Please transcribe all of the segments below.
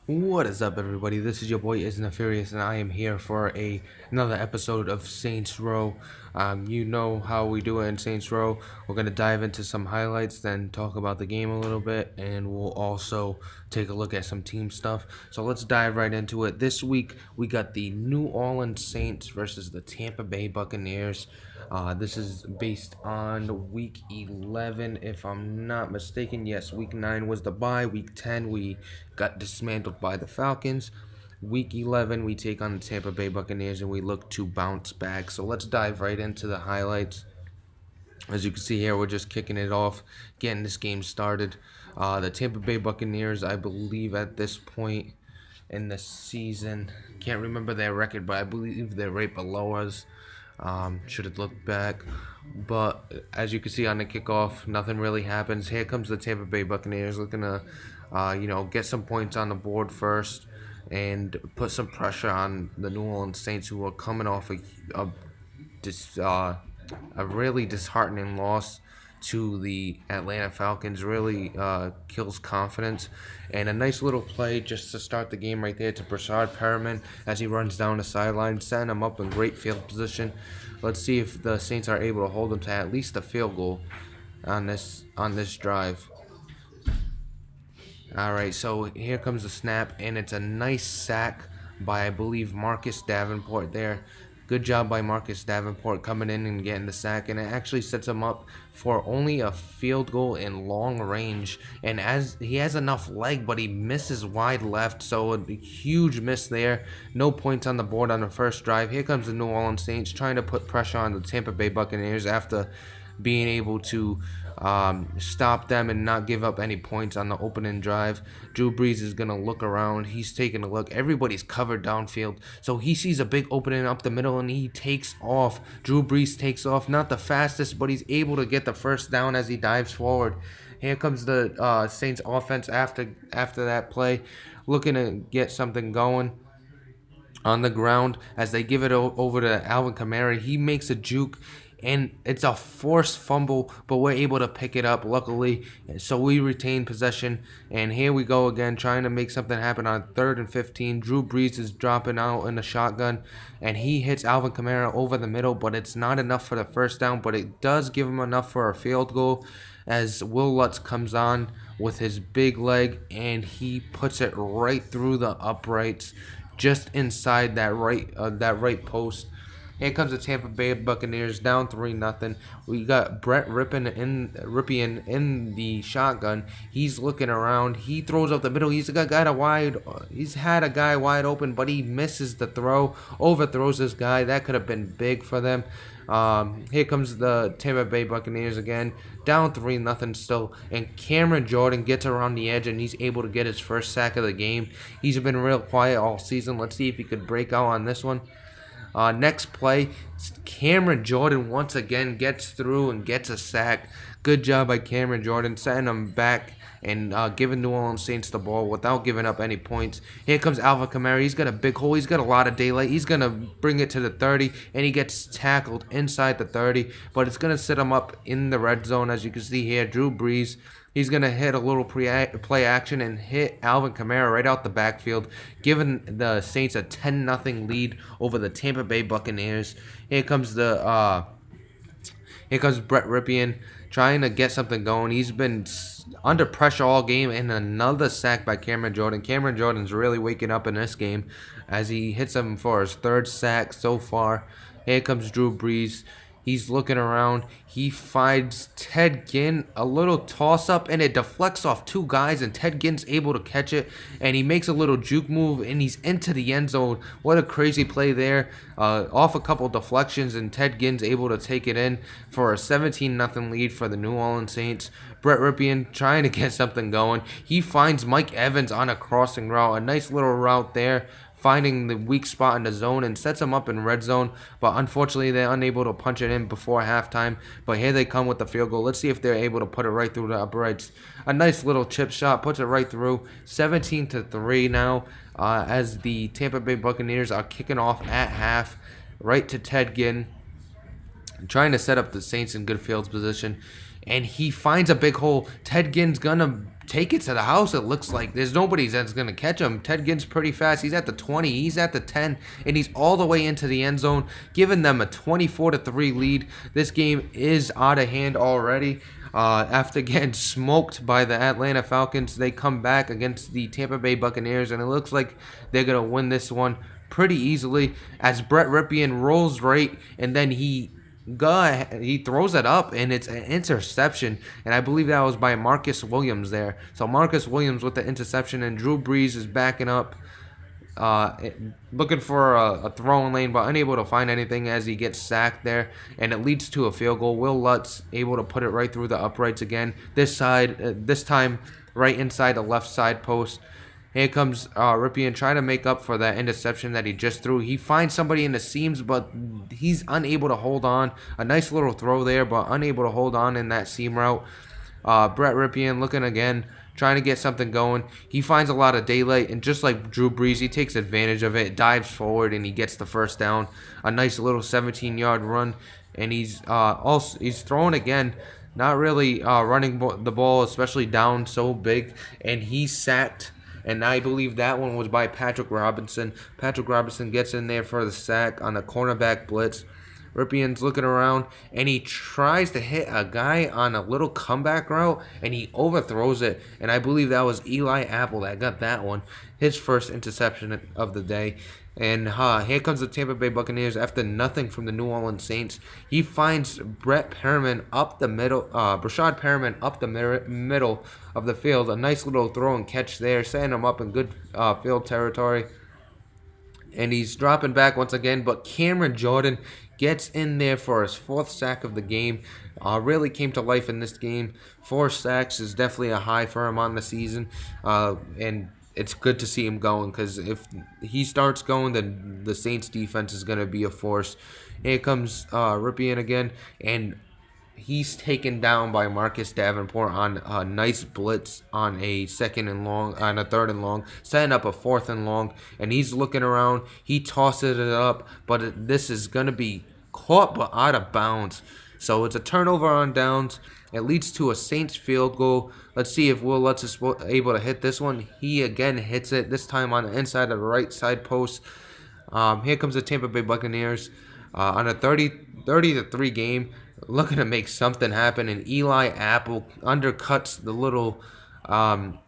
What is up, everybody? This is your boy Isn't a Furious, and I am here for another episode of Saints Row. You know how we do it in Saints Row. We're gonna dive into some highlights, then talk about the game a little bit, and we'll also take a look at some team stuff. So let's dive right into it. This week we got the New Orleans Saints versus the Tampa Bay Buccaneers. This is based on week 11, if I'm not mistaken. Yes, week 9 was the bye. Week 10, we got dismantled by the Falcons. Week 11, we take on the Tampa Bay Buccaneers and we look to bounce back. So let's dive right into the highlights. As you can see here, we're just kicking it off, getting this game started. The Tampa Bay Buccaneers, I believe at this point in the season, can't remember their record, but I believe they're right below us. Should have looked back, but as you can see on the kickoff, nothing really happens. Here comes the Tampa Bay Buccaneers looking to, get some points on the board first and put some pressure on the New Orleans Saints, who are coming off a really disheartening loss to the Atlanta Falcons. Really kills confidence. And a nice little play just to start the game right there to Brashad Perriman as he runs down the sideline, setting him up in great field position. Let's see if the Saints are able to hold him to at least a field goal on this drive. All right, so here comes the snap, and it's a nice sack by, I believe, Marcus Davenport there. Good job by Marcus Davenport coming in and getting the sack, and it actually sets him up for only a field goal in long range. And as he has enough leg, but he misses wide left, so a huge miss there. No points on the board on the first drive. Here comes the New Orleans Saints trying to put pressure on the Tampa Bay Buccaneers after being able to stop them and not give up any points on the opening drive. Drew Brees is going to look around. He's taking a look. Everybody's covered downfield. So he sees a big opening up the middle and he takes off. Drew Brees takes off. Not the fastest, but he's able to get the first down as he dives forward. Here comes the Saints offense after that play, looking to get something going on the ground as they give it over to Alvin Kamara. He makes a juke, and it's a forced fumble, but we're able to pick it up, luckily. So we retain possession, and here we go again, trying to make something happen on 3rd and 15. Drew Brees is dropping out in the shotgun, and he hits Alvin Kamara over the middle, but it's not enough for the first down, but it does give him enough for a field goal as Will Lutz comes on with his big leg, and he puts it right through the uprights, just inside that right post. Here comes the Tampa Bay Buccaneers down 3-0. We got Brett Rypien in the shotgun. He's looking around. He throws up the middle. He's had a guy wide open, but he misses the throw. Overthrows this guy. That could have been big for them. Here comes the Tampa Bay Buccaneers again, down 3-0 still, and Cameron Jordan gets around the edge and he's able to get his first sack of the game. He's been real quiet all season. Let's see if he could break out on this one. Next play, Cameron Jordan once again gets through and gets a sack. Good job by Cameron Jordan, setting him back and giving New Orleans Saints the ball without giving up any points. Here comes Alvin Kamara. He's got a big hole. He's got a lot of daylight. He's going to bring it to the 30, and he gets tackled inside the 30, but it's going to set him up in the red zone. As you can see here, Drew Brees, he's going to hit a little play action and hit Alvin Kamara right out the backfield, giving the Saints a 10-0 lead over the Tampa Bay Buccaneers. Here comes Brett Rypien trying to get something going. He's been under pressure all game, and another sack by Cameron Jordan. Cameron Jordan's really waking up in this game as he hits him for his 3rd sack so far. Here comes Drew Brees. He's looking around. He finds Ted Ginn, a little toss-up, and it deflects off 2 guys, and Ted Ginn's able to catch it, and he makes a little juke move, and he's into the end zone. What a crazy play there. Off a couple deflections, and Ted Ginn's able to take it in for a 17-0 lead for the New Orleans Saints. Brett Rypien trying to get something going. He finds Mike Evans on a crossing route, a nice little route there, finding the weak spot in the zone and sets them up in red zone, but unfortunately they're unable to punch it in before halftime. But here they come with the field goal. Let's see if they're able to put it right through the uprights. A nice little chip shot, puts it right through. 17-3 now, as the Tampa Bay Buccaneers are kicking off at half, right to Ted Ginn, trying to set up the Saints in good field position. And he finds a big hole. Ted Ginn's gonna take it to the house. It looks like there's nobody that's going to catch him. Ted Ginn's pretty fast. He's at the 20. He's at the 10. And he's all the way into the end zone, giving them a 24-3 lead. This game is out of hand already. After getting smoked by the Atlanta Falcons, they come back against the Tampa Bay Buccaneers, and it looks like they're going to win this one pretty easily as Brett Ripien rolls right, and then he throws it up, and it's an interception, and I believe that was by Marcus Williams there. So Marcus Williams with the interception, and Drew Brees is backing up, looking for a throwing lane, but unable to find anything as he gets sacked there, and it leads to a field goal. Will Lutz able to put it right through the uprights again. This time right inside the left side post. Here comes Ripien trying to make up for that interception that he just threw. He finds somebody in the seams, but he's unable to hold on. A nice little throw there, but unable to hold on in that seam route. Brett Ripien looking again, trying to get something going. He finds a lot of daylight, and just like Drew Brees, he takes advantage of it, dives forward, and he gets the first down. A nice little 17-yard run, and he's throwing again. Not really running the ball, especially down so big, and he's sacked. And I believe that one was by Patrick Robinson. Patrick Robinson gets in there for the sack on a cornerback blitz. Ripien's looking around, and he tries to hit a guy on a little comeback route, and he overthrows it. And I believe that was Eli Apple that got that one, his first interception of the day. And here comes the Tampa Bay Buccaneers after nothing from the New Orleans Saints. He finds Breshad Perriman up the middle of the field. A nice little throw and catch there, setting him up in good field territory. And he's dropping back once again, but Cameron Jordan gets in there for his 4th sack of the game. Really came to life in this game. 4 sacks is definitely a high for him on the season. And it's good to see him going, because if he starts going, then the Saints defense is going to be a force. Here comes Ripien again, and he's taken down by Marcus Davenport on a nice blitz on a 3rd and long, setting up a 4th and long, and he's looking around. He tosses it up, but this is going to be caught but out of bounds. So it's a turnover on downs. It leads to a Saints field goal. Let's see if Will Lutz is able to hit this one. He again hits it, this time on the inside of the right side post. Here comes the Tampa Bay Buccaneers on a 30-3 game, looking to make something happen, and Eli Apple undercuts the little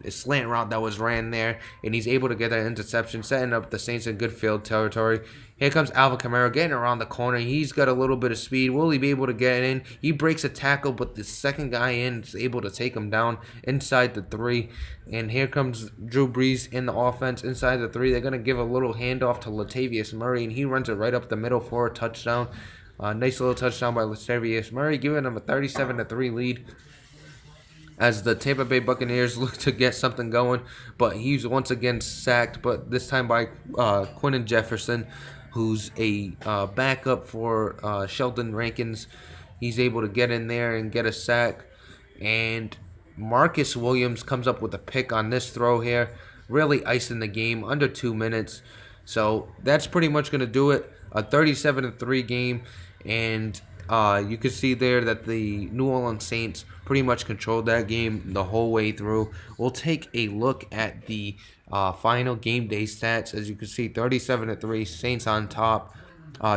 slant route that was ran there, and he's able to get that interception, setting up the Saints in good field territory. Here comes Alvin Kamara getting around the corner. He's got a little bit of speed. Will he be able to get in? He breaks a tackle, but the second guy in is able to take him down inside the 3. And here comes Drew Brees in the offense inside the 3. They're going to give a little handoff to Latavius Murray, and he runs it right up the middle for a touchdown. Nice little touchdown by Latavius Murray, giving them a 37-3 lead as the Tampa Bay Buccaneers look to get something going. But he's once again sacked, but this time by Quinton Jefferson, who's a backup for Sheldon Rankins. He's able to get in there and get a sack. And Marcus Williams comes up with a pick on this throw here, really icing the game, under 2 minutes. So that's pretty much going to do it. A 37-3 game. And you can see there that the New Orleans Saints pretty much controlled that game the whole way through. We'll take a look at the final game day stats. As you can see, 37-3, Saints on top.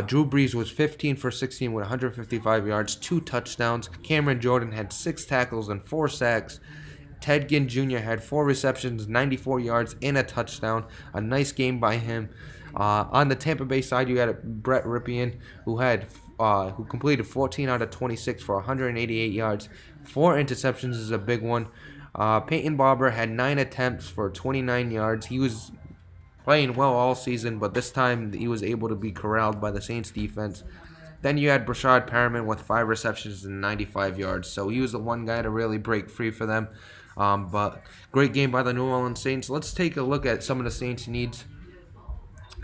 Drew Brees was 15 for 16 with 155 yards, 2 touchdowns. Cameron Jordan had 6 tackles and 4 sacks. Ted Ginn Jr. had 4 receptions, 94 yards, and a touchdown. A nice game by him. On the Tampa Bay side, you had Brett Ripien, who completed 14 out of 26 for 188 yards. 4 interceptions is a big one. Peyton Barber had 9 attempts for 29 yards. He was playing well all season, but this time he was able to be corralled by the Saints defense. Then you had Breshad Perriman with 5 receptions and 95 yards. So he was the one guy to really break free for them. But great game by the New Orleans Saints. Let's take a look at some of the Saints' needs.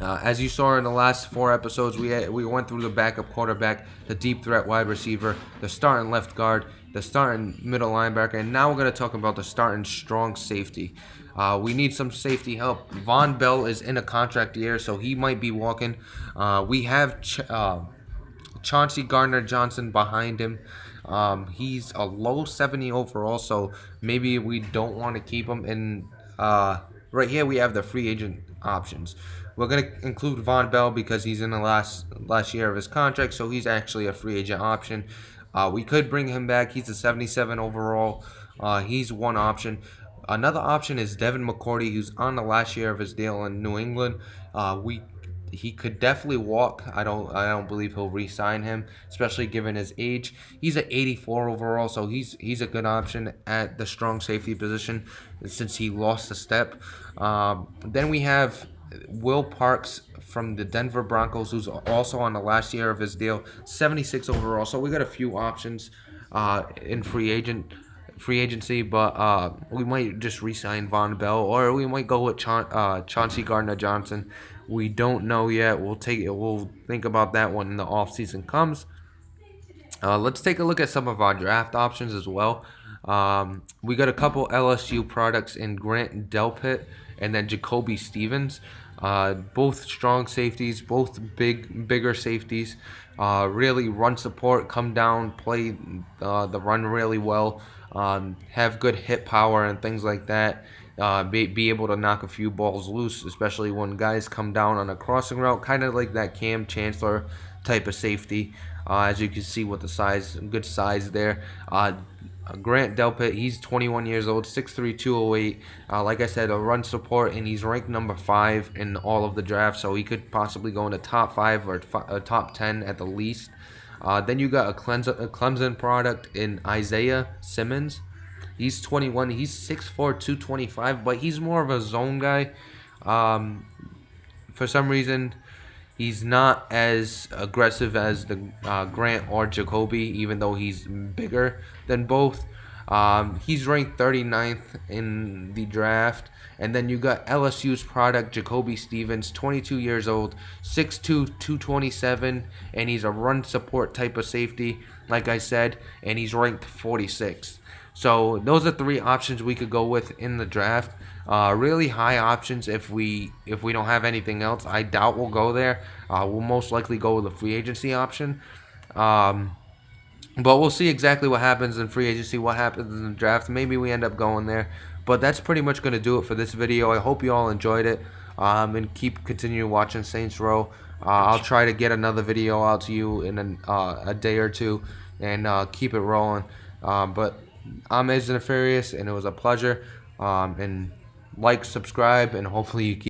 As you saw in the last 4 episodes, we went through the backup quarterback, the deep threat wide receiver, the starting left guard, the starting middle linebacker, and now we're going to talk about the starting strong safety. We need some safety help. Von Bell is in a contract year, so he might be walking. We have Chauncey Gardner-Johnson behind him. He's a low 70 overall, so maybe we don't want to keep him in. Right here we have the free agent options. We're gonna include Von Bell because he's in the last year of his contract, so he's actually a free agent option. We could bring him back. He's a 77 overall. He's one option. Another option is Devin McCourty, who's on the last year of his deal in New England. We He could definitely walk. I don't believe he'll re-sign him, especially given his age. He's at 84 overall, so he's a good option at the strong safety position since he lost a step. Then we have Will Parks from the Denver Broncos, who's also on the last year of his deal, 76 overall. So we got a few options in free agency, but we might just re-sign Von Bell, or we might go with Chauncey Gardner-Johnson. We don't know yet. We'll take it. We'll think about that when the offseason comes. Let's take a look at some of our draft options as well. We got a couple LSU products in Grant Delpit and then Jacoby Stevens. Both strong safeties, both bigger safeties. Really run support, come down, play the run really well. Have good hit power and things like that. Be able to knock a few balls loose, especially when guys come down on a crossing route, kind of like that Cam Chancellor type of safety. As you can see with the size, good size there. Grant Delpit, he's 21 years old, 6'3", 208. Like I said, a run support, and he's ranked number 5 in all of the drafts, so he could possibly go in the top 5 or top 10 at the least. Then you got a Clemson product in Isaiah Simmons. He's 21. He's 6'4", 225, but he's more of a zone guy. For some reason, he's not as aggressive as the Grant or Jacoby, even though he's bigger than both. He's ranked 39th in the draft. And then you got LSU's product, Jacoby Stevens, 22 years old, 6'2", 227, and he's a run support type of safety, like I said, and he's ranked 46th. So those are 3 options we could go with in the draft. Really high options if we don't have anything else. I doubt we'll go there. We'll most likely go with the free agency option. But we'll see exactly what happens in free agency, what happens in the draft. Maybe we end up going there. But that's pretty much going to do it for this video. I hope you all enjoyed it. And continue watching Saints Row. I'll try to get another video out to you in a day or two and keep it rolling. But I'm Edge Nefarious, and it was a pleasure. And like, subscribe, and hopefully you keep